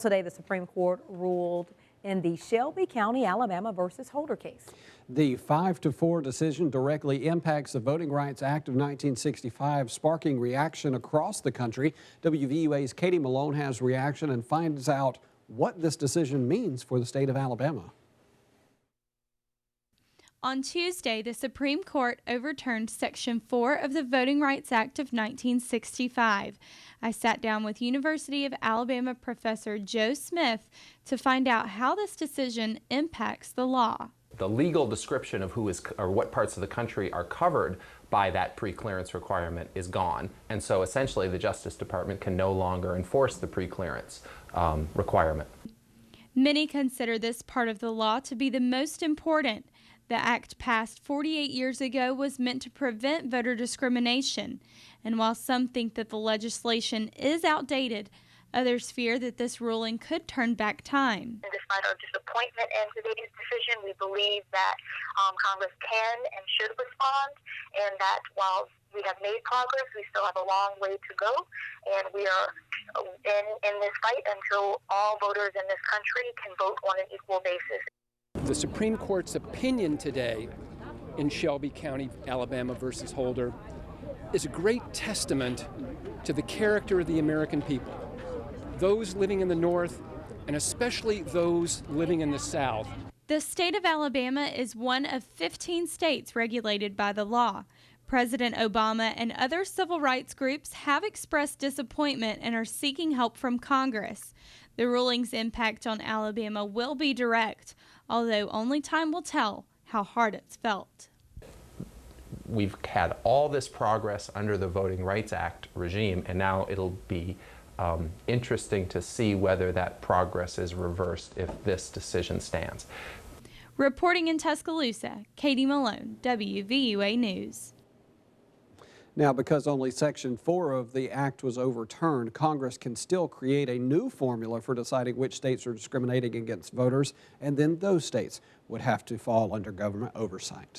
Today, the Supreme Court ruled in the Shelby County, Alabama versus Holder case. The 5-4 decision directly impacts the Voting Rights Act of 1965, sparking reaction across the country. WVUA's Katie Malone has reaction and finds out what this decision means for the state of Alabama. On Tuesday, the Supreme Court overturned Section 4 of the Voting Rights Act of 1965. I sat down with University of Alabama professor Joe Smith to find out how this decision impacts the law. The legal description of who is or what parts of the country are covered by that pre-clearance requirement is gone, and so essentially the Justice Department can no longer enforce the pre-clearance requirement. Many consider this part of the law to be the most important. The act passed 48 years ago was meant to prevent voter discrimination, and while some think that the legislation is outdated, others fear that this ruling could turn back time. Despite our disappointment in today's decision, we believe that Congress can and should respond, and that while we have made progress, we still have a long way to go, and we are in this fight until all voters in this country can vote on an equal basis. The Supreme Court's opinion today in Shelby County, Alabama versus Holder is a great testament to the character of the American people, those living in the North and especially those living in the South. The state of Alabama is one of 15 states regulated by the law. President Obama and other civil rights groups have expressed disappointment and are seeking help from Congress. The ruling's impact on Alabama will be direct, although only time will tell how hard it's felt. We've had all this progress under the Voting Rights Act regime, and now it'll be interesting to see whether that progress is reversed if this decision stands. Reporting in Tuscaloosa, Katie Malone, WVUA News. Now, because only Section 4 of the act was overturned, Congress can still create a new formula for deciding which states are discriminating against voters, and then those states would have to fall under government oversight.